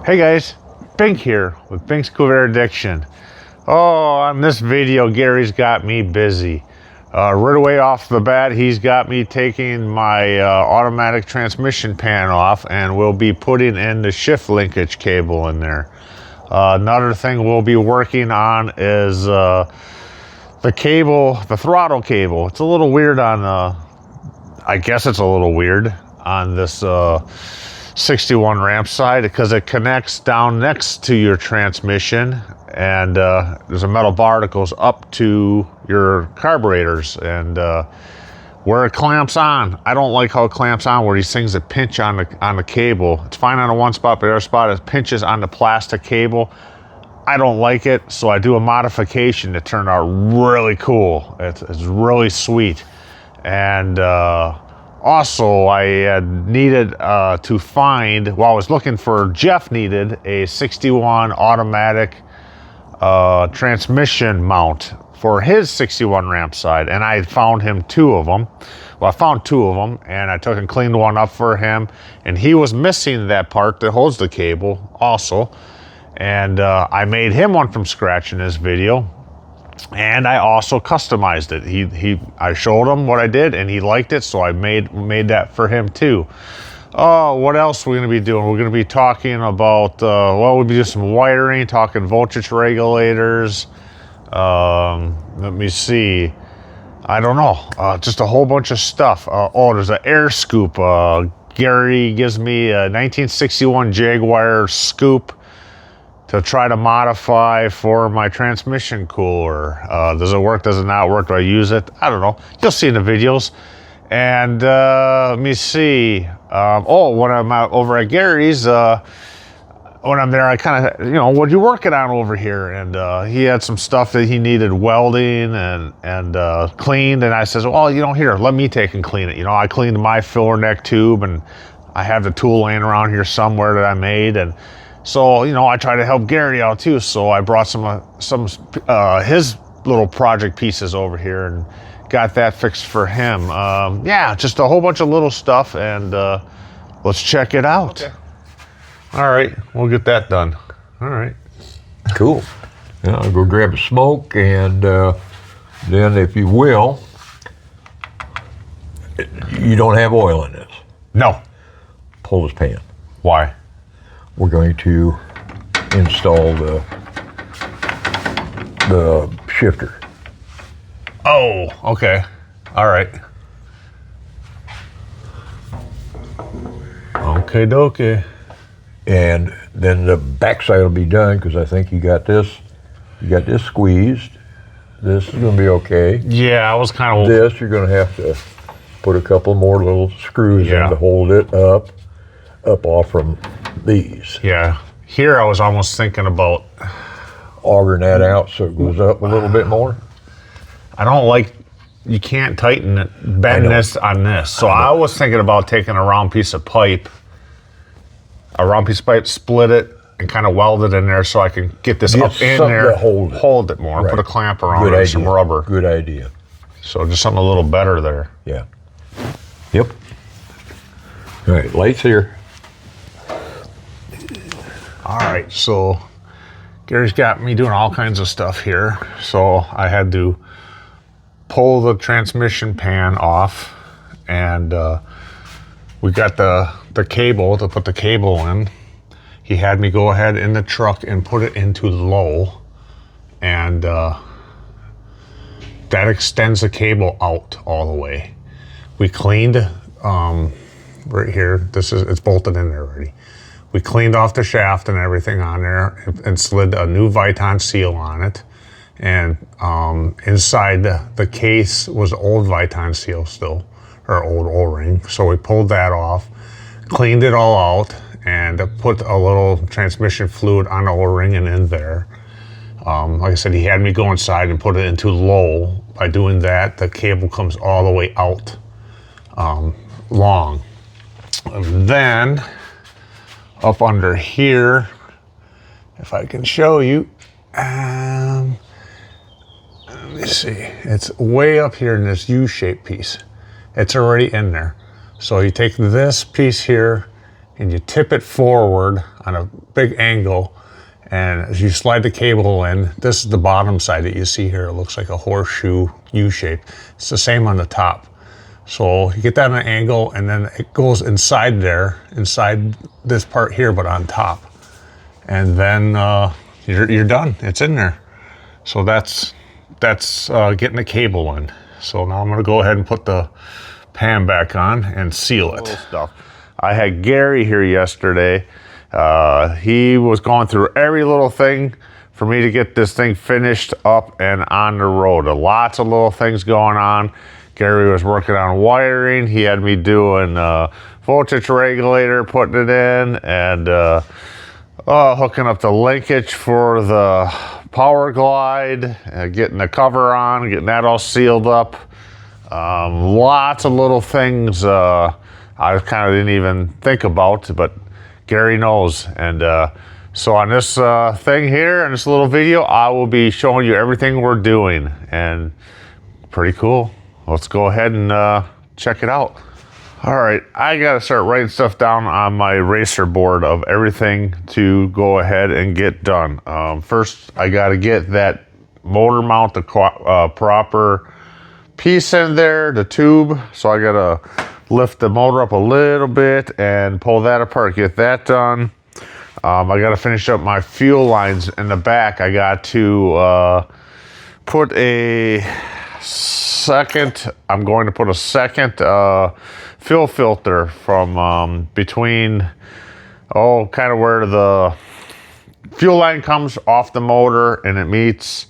Hey guys, Bink here with Bink's Corvair Addiction. Oh, on this video, Gary's got me busy. Right away off the bat, he's got me taking my automatic transmission pan off, and we'll be putting in the shift linkage cable in there. Another thing we'll be working on is the cable, the throttle cable. It's a little weird on, I guess it's a little weird on this 61 Rampside because it connects down next to your transmission, and there's a metal bar that goes up to your carburetors, and where it clamps on, I don't like how it clamps on where these things that pinch on the cable. It's fine on the one spot, but the other spot it pinches on the plastic cable. I don't like it, so I do a modification that turned out really cool. It's really sweet. And also, I had needed to find, well, I was looking for, Jeff needed a 61 automatic transmission mount for his 61 Rampside, and I found him two of them. Well, I found two of them, and I took and cleaned one up for him, and he was missing that part that holds the cable also. And I made him one from scratch in this video. And I also customized it. I showed him what I did, and he liked it, so I made that for him too. Oh, what else are we going to be doing? We're going to be talking about, well, we'll be doing some wiring, talking voltage regulators. Let me see. I don't know. Just a whole bunch of stuff. Oh, there's an air scoop. Gary gives me a 1961 Jaguar scoop to try to modify for my transmission cooler. Does it work? Does it not work? Do I use it? I don't know. You'll see in the videos. And let me see. When I'm over at Gary's, when I'm there, I kind of, what are you working on over here? And he had some stuff that he needed welding and cleaned. And I says, well, here, let me take and clean it. I cleaned my filler neck tube, and I have the tool laying around here somewhere that I made. And so, I try to help Gary out too. So I brought some his little project pieces over here and got that fixed for him. Yeah, just a whole bunch of little stuff, and let's check it out. Okay. All right, we'll get that done. All right. Cool. Yeah, I'll go grab a smoke, and then, if you will, you don't have oil in this. No. Pull this pan. Why? We're going to install the shifter. Oh, okay. All right. Okay, dokie. And then the backside will be done, because I think you got this squeezed. This is going to be okay. Yeah, I was kind of... This, you're going to have to put a couple more little screws in to hold it up off from these. Yeah. Here I was almost thinking about augering that out so it goes up a little bit more. I don't like, you can't tighten it, bend this on this. So I was thinking about taking a round piece of pipe, split it, and kind of weld it in there so I can get this up in there, hold it more, put a clamp around it, some rubber. Good idea. So just something a little better there. Yeah. Yep. All right, lights here. All right, so Gary's got me doing all kinds of stuff here. So I had to pull the transmission pan off, and we got the cable to put the cable in. He had me go ahead in the truck and put it into low, and that extends the cable out all the way. We cleaned right here. It's bolted in there already. We cleaned off the shaft and everything on there, and slid a new Viton seal on it. And inside the case was old Viton seal still, or old O-ring. So we pulled that off, cleaned it all out, and put a little transmission fluid on the O-ring and in there. Like I said, he had me go inside and put it into low. By doing that, the cable comes all the way out long. And then up under here, if I can show you, let me see, it's way up here in this U-shaped piece. It's already in there. So you take this piece here, and you tip it forward on a big angle. And as you slide the cable in, this is the bottom side that you see here. It looks like a horseshoe U shape. It's the same on the top. So you get that on an angle, and then it goes inside there, inside this part here, but on top. And then you're done. It's in there. So that's getting the cable in. So now I'm gonna go ahead and put the pan back on and seal it. Stuff. I had Gary here yesterday. He was going through every little thing for me to get this thing finished up and on the road. Lots of little things going on. Gary was working on wiring. He had me doing voltage regulator, putting it in, and hooking up the linkage for the power glide, getting the cover on, getting that all sealed up. Lots of little things I kind of didn't even think about, but Gary knows. And so on this thing here, in this little video, I will be showing you everything we're doing, and pretty cool. Let's go ahead and check it out. All right, I gotta start writing stuff down on my racer board of everything to go ahead and get done. First, I gotta get that motor mount, the proper piece in there, the tube. So I gotta lift the motor up a little bit and pull that apart, get that done. I gotta finish up my fuel lines in the back. I got to put a second, I'm going to put a second fuel filter from between, kind of where the fuel line comes off the motor and it meets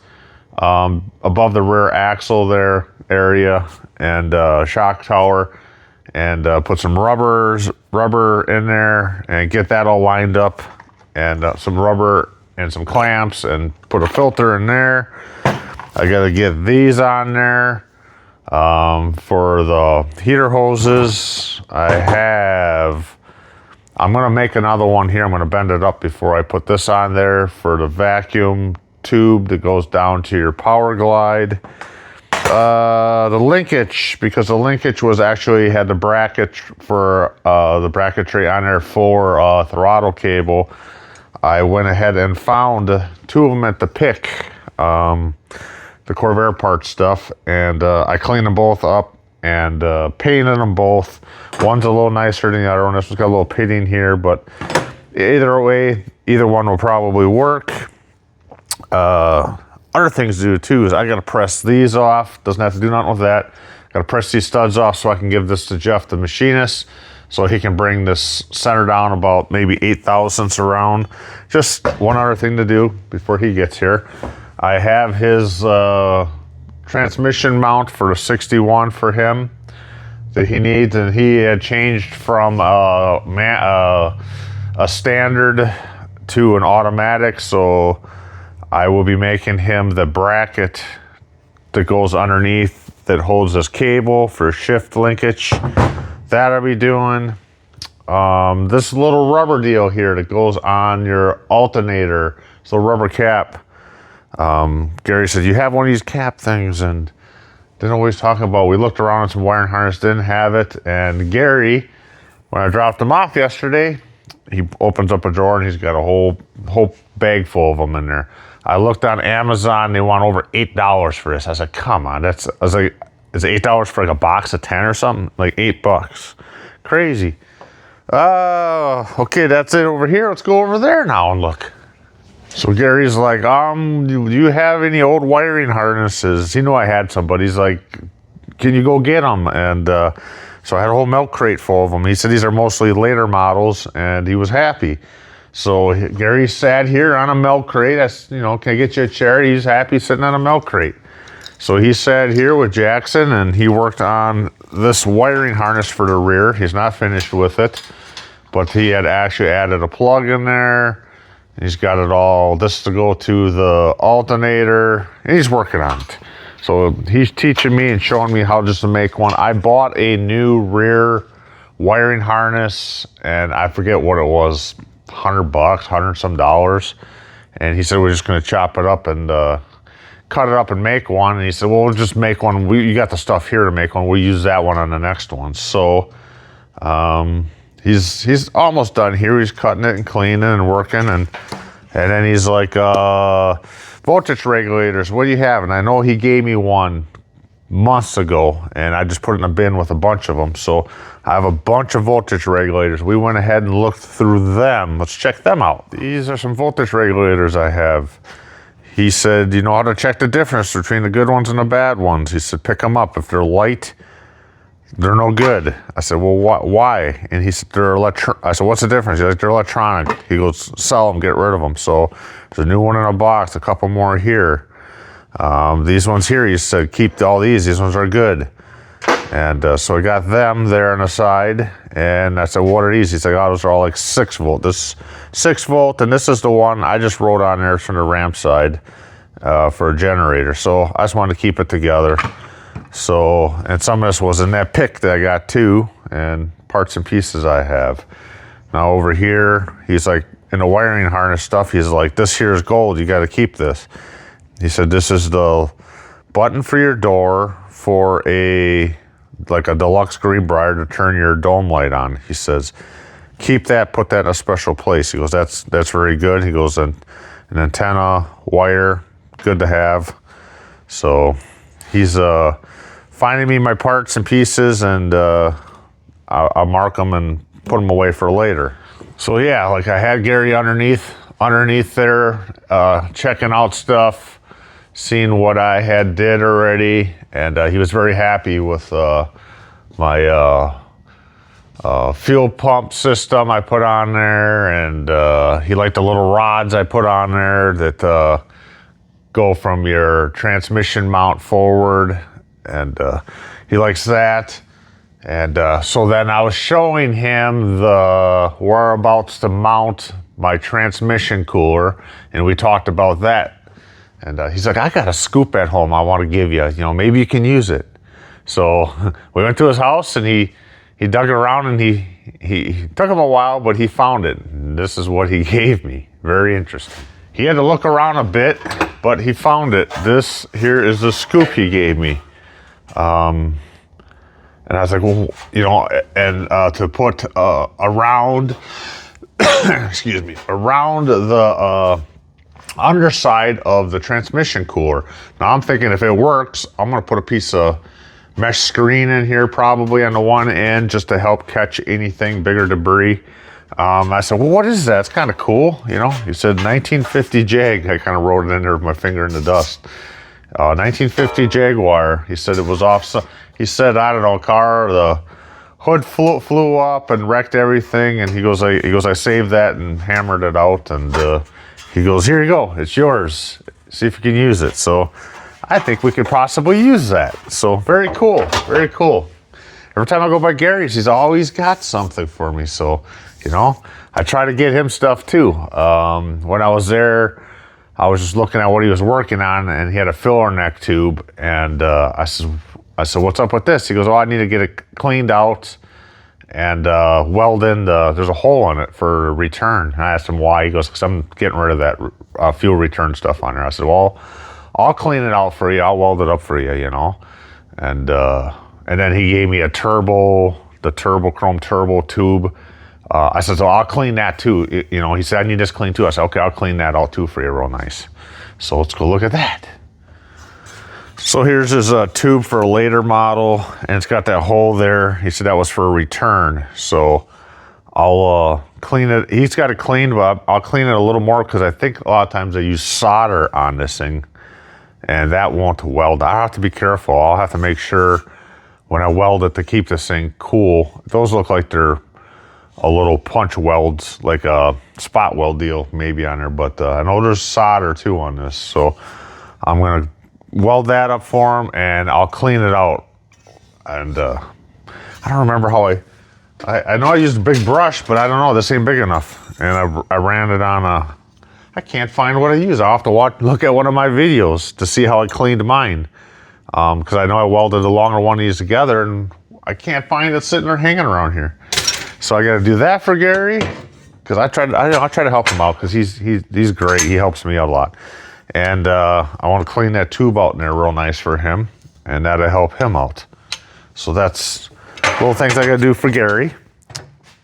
above the rear axle there area and shock tower, and put some rubber in there and get that all lined up, and some rubber and some clamps, and put a filter in there. I gotta get these on there. For the heater hoses, I'm gonna make another one here. I'm gonna bend it up before I put this on there for the vacuum tube that goes down to your power glide. The linkage, because the linkage was actually had the bracket for the bracketry on there for throttle cable. I went ahead and found two of them at the pick. The Corvair part stuff, and I cleaned them both up and painted them both. One's a little nicer than the other one. This one's got a little pitting here, but either way, either one will probably work. Other things to do too is I gotta press these off. Doesn't have to do nothing with that. Gotta press these studs off so I can give this to Jeff the Machinist, so he can bring this center down about maybe 8 thousandths around. Just one other thing to do before he gets here. I have his transmission mount for the 61 for him that he needs, and he had changed from a standard to an automatic, so I will be making him the bracket that goes underneath that holds this cable for shift linkage. That I'll be doing. This little rubber deal here that goes on your alternator, it's a rubber cap. Gary said, you have one of these cap things, and didn't always talk about, we looked around at some wiring harness, didn't have it. And Gary, when I dropped him off yesterday, he opens up a drawer and he's got a whole bag full of them in there. I looked on Amazon, they want over $8 for this. I said, come on, I was like, is it $8 for like a box of 10 or something? Like $8. Crazy. Okay, that's it over here. Let's go over there now and look. So Gary's like, do you have any old wiring harnesses? He knew I had some, but he's like, can you go get them? And so I had a whole milk crate full of them. He said these are mostly later models, and he was happy. So Gary sat here on a milk crate. Can I get you a chair? He's happy sitting on a milk crate. So he sat here with Jackson, and he worked on this wiring harness for the rear. He's not finished with it, but he had actually added a plug in there. He's got it all, this to go to the alternator, and he's working on it. So he's teaching me and showing me how just to make one. I bought a new rear wiring harness, and I forget what it was, $100, $100 some dollars. And he said, we're just gonna chop it up and cut it up and make one. And he said, well, we'll just make one. You got the stuff here to make one. We'll use that one on the next one. So he's almost done here. He's cutting it and cleaning and working, and then he's like, voltage regulators, what do you have? And I know he gave me one months ago, and I just put it in a bin with a bunch of them. So I have a bunch of voltage regulators. We went ahead and looked through them. Let's check them out. These are some voltage regulators I have. He said, you know how to check the difference between the good ones and the bad ones. He said, pick them up. If they're light, they're no good. I said, well, why? And he said, I said, what's the difference? He's like, they're electronic. He goes, sell them, get rid of them. So there's a new one in a box, a couple more here. These ones here, he said, keep all these. These ones are good. And so I got them there on the side. And I said, what are these? He's like, oh, those are all like 6 volt. This 6 volt, and this is the one I just wrote on there from the Rampside for a generator. So I just wanted to keep it together. So, and some of this was in that pick that I got too, and parts and pieces I have. Now over here, he's like, in the wiring harness stuff, he's like, this here is gold, you got to keep this. He said, this is the button for your door for like a deluxe Greenbrier to turn your dome light on. He says, keep that, put that in a special place. He goes, that's very good. He goes, an antenna, wire, good to have. So he's finding me my parts and pieces, and I'll mark them and put them away for later. So yeah, like I had Gary underneath there, checking out stuff, seeing what I had did already, and he was very happy with my fuel pump system I put on there, and he liked the little rods I put on there that go from your transmission mount forward, and he likes that. And so then I was showing him the whereabouts to mount my transmission cooler, and we talked about that. And he's like, I got a scoop at home I want to give you. You know, maybe you can use it. So we went to his house, and he dug around, and he took him a while, but he found it. And this is what he gave me. Very interesting. He had to look around a bit, but he found it. This here is the scoop he gave me. And I was like, well, you know, and to put around, excuse me, around the underside of the transmission cooler. Now I'm thinking if it works, I'm gonna put a piece of mesh screen in here probably on the one end just to help catch anything, bigger debris. I said, well, what is that? It's kind of cool, you know? He said 1950 Jag. I kind of wrote it in there with my finger in the dust. 1950 Jaguar. He said it was off. He said, I don't know, car, the hood flew up and wrecked everything. And he goes, I saved that and hammered it out. And he goes, here you go, it's yours. See if you can use it. So I think we could possibly use that. So very cool, very cool. Every time I go by Gary's, he's always got something for me. So, you know, I try to get him stuff too. When I was there, I was just looking at what he was working on, and he had a filler neck tube. And I said, what's up with this? He goes, oh, I need to get it cleaned out and weld in there's a hole in it for return. And I asked him why. He goes, because I'm getting rid of that fuel return stuff on there. I said, well, I'll clean it out for you. I'll weld it up for you, you know. And then he gave me the chrome turbo tube. I said, so I'll clean that too. You know, he said, I need this clean too. I said, okay, I'll clean that all too for you real nice. So let's go look at that. So here's his tube for a later model, and it's got that hole there. He said that was for a return. So I'll clean it. He's got it cleaned, but I'll clean it a little more because I think a lot of times they use solder on this thing, and that won't weld. I have to be careful. I'll have to make sure when I weld it to keep this thing cool. Those look like they're a little punch welds, like a spot weld deal maybe on there, but I know there's solder too on this. So I'm gonna weld that up for him, and I'll clean it out. And I don't remember how I know I used a big brush, but I don't know, this ain't big enough. And I ran it on I can't find what I use. I'll have to look at one of my videos to see how I cleaned mine. Because I know I welded the longer one of these together, and I can't find it sitting there hanging around here. So I got to do that for Gary, because I try to help him out, because he's great. He helps me out a lot. And I want to clean that tube out in there real nice for him, and that'll help him out. So that's little things I got to do for Gary.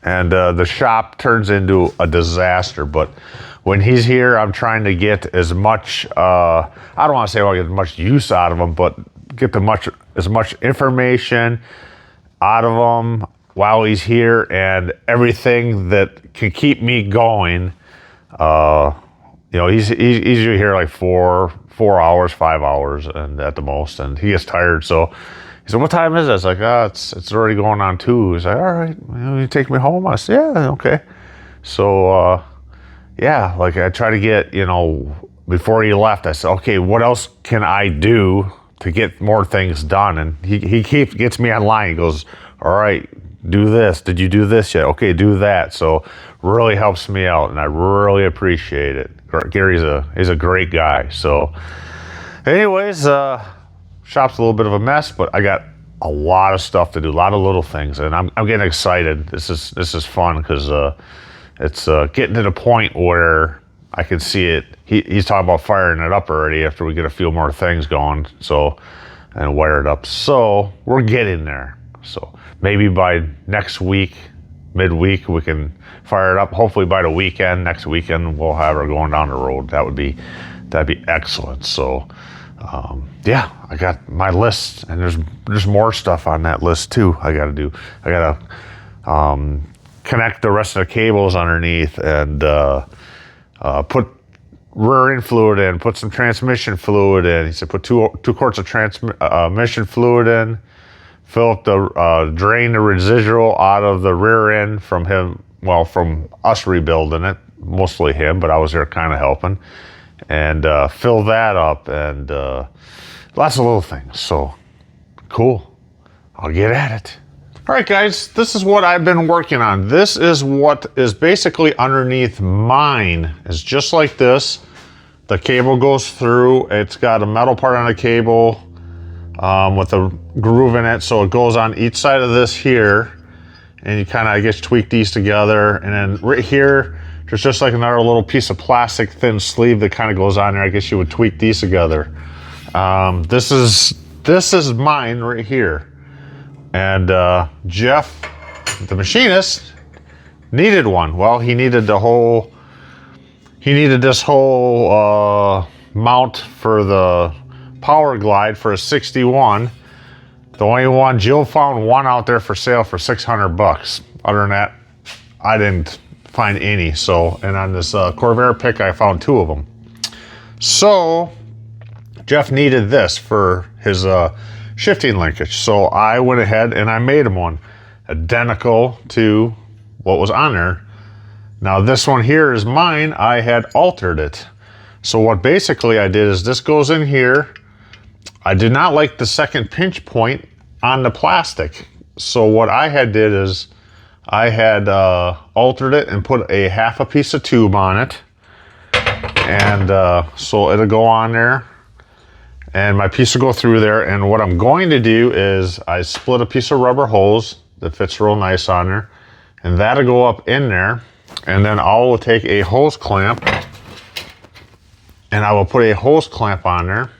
and the shop turns into a disaster. But when he's here, I'm trying to get as much, I don't want to say I'll get as much use out of him, but get as much information out of him while he's here, and everything that can keep me going. You know, he's usually here like 4 hours, 5 hours, and at the most, and he gets tired. So he said, "What time is it?" I was like, "Oh, it's already going on 2." He's like, "All right, you take me home?" I said, "Yeah, okay." So yeah, like I try to get, you know, before he left, I said, "Okay, what else can I do to get more things done?" And he gets me online. He goes, "All right, do this. Did you do this yet? Okay, do that." So really helps me out, and I really appreciate it. Gary's a great guy. So anyways, shop's a little bit of a mess, but I got a lot of stuff to do, a lot of little things, and I'm getting excited. This is fun because it's getting to the point where I can see it. He's talking about firing it up already after we get a few more things going, so, and wire it up. So we're getting there. So maybe by next week, midweek, we can fire it up. Hopefully by the weekend, next weekend, we'll have her going down the road. that'd be excellent. So yeah, I got my list, and there's more stuff on that list too. I gotta connect the rest of the cables underneath, and put rear end fluid in, put some transmission fluid in. He said put two quarts of transmission fluid in, fill up the drain the residual out of the rear end from him, well, from us rebuilding it, mostly him, but I was there kind of helping, and fill that up, and lots of little things. So cool, I'll get at it. All right, guys, this is what I've been working on. This is what is basically underneath mine. It's just like this. The cable goes through. It's got a metal part on the cable with a groove in it, so it goes on each side of this here, and you kind of, I guess, tweak these together. And then right here, there's just like another little piece of plastic thin sleeve that kind of goes on there. I guess you would tweak these together. This is mine right here. And Jeff, the machinist, needed one. Well, he needed this whole mount for the Power Glide for a 61. The only one, Jill found one out there for sale for $600. Other than that, I didn't find any. So, and on this Corvair pick, I found 2 of them. So Jeff needed this for his shifting linkage. So I went ahead and I made him one identical to what was on there. Now this one here is mine. I had altered it. So what basically I did is this goes in here. I did not like the second pinch point on the plastic. So what I had did is I had altered it and put a half a piece of tube on it. And so it'll go on there, and my piece will go through there. And what I'm going to do is I split a piece of rubber hose that fits real nice on there, and that'll go up in there. And then I will take a hose clamp, and I will put a hose clamp on there,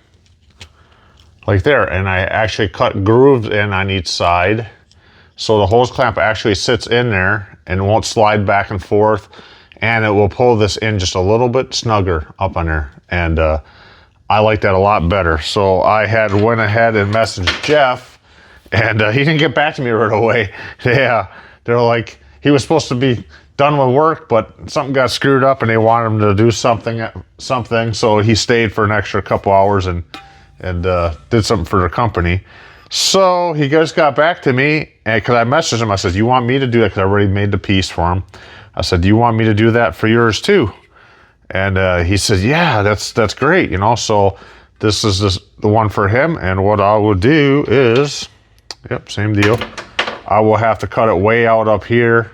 like there. And I actually cut grooves in on each side, so the hose clamp actually sits in there and won't slide back and forth, and it will pull this in just a little bit snugger up on there. And I like that a lot better. So I went ahead and messaged Jeff, and he didn't get back to me right away. Yeah, they're like, he was supposed to be done with work, but something got screwed up and they wanted him to do something. So he stayed for an extra couple hours and did something for the company. So he just got back to me, and because I messaged him, I said, "You want me to do that?" Because I already made the piece for him. I said, "Do you want me to do that for yours too?" And he said, "Yeah, that's great, you know." So this is the one for him, and what I will do is, yep, same deal. I will have to cut it way out up here.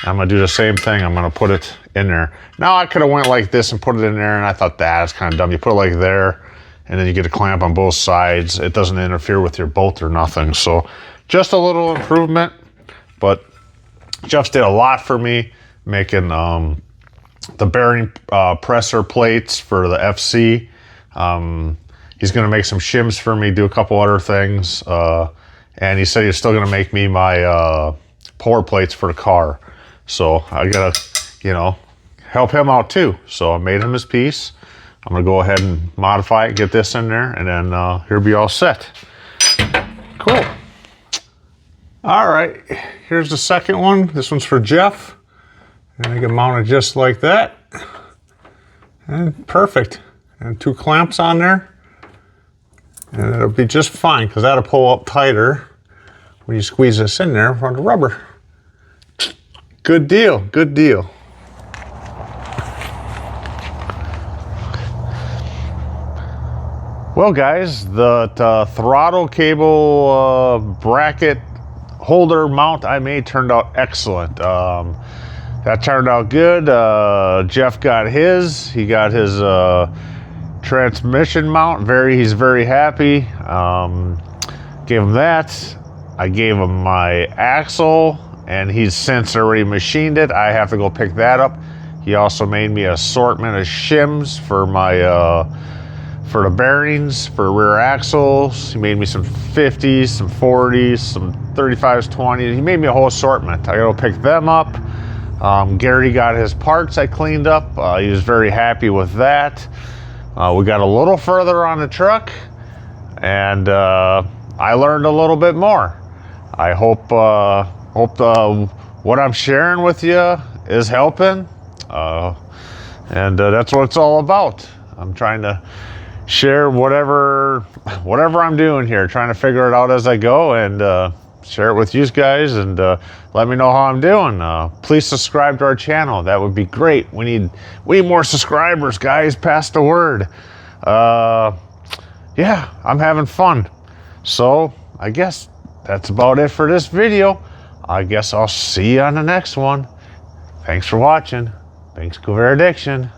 I'm gonna do the same thing. I'm gonna put it in there. Now I could have went like this and put it in there, and I thought that's kind of dumb. You put it like there, and then you get a clamp on both sides. It doesn't interfere with your bolt or nothing. So just a little improvement, but Jeff did a lot for me, making the bearing presser plates for the FC. He's gonna make some shims for me, do a couple other things. And he said he's still gonna make me my pour plates for the car. So I gotta, you know, help him out too. So I made him his piece. I'm gonna go ahead and modify it, get this in there, and then he'll be all set. Cool. All right, here's the second one. This one's for Jeff. And I can mount it just like that. And perfect. And 2 clamps on there. And it'll be just fine, because that'll pull up tighter when you squeeze this in there from the rubber. Good deal, good deal. Well guys, the throttle cable bracket holder mount I made turned out excellent. That turned out good. Jeff got his. He got his transmission mount. He's very happy. Gave him that. I gave him my axle, and he's since already machined it. I have to go pick that up. He also made me an assortment of shims for my for the bearings for rear axles. He made me some 50s, some 40s, some 35s, 20s. He made me a whole assortment. I gotta pick them up. Gary got his parts I cleaned up. He was very happy with that. We got a little further on the truck, and I learned a little bit more. I hope what I'm sharing with you is helping, and that's what it's all about. I'm trying to share whatever I'm doing here, trying to figure it out as I go, and share it with you guys, and let me know how I'm doing. Please subscribe to our channel. That would be great. We need more subscribers, guys. Pass the word. Yeah, I'm having fun. So I guess that's about it for this video. I guess I'll see you on the next one. Thanks for watching. Thanks, Corvair Addiction.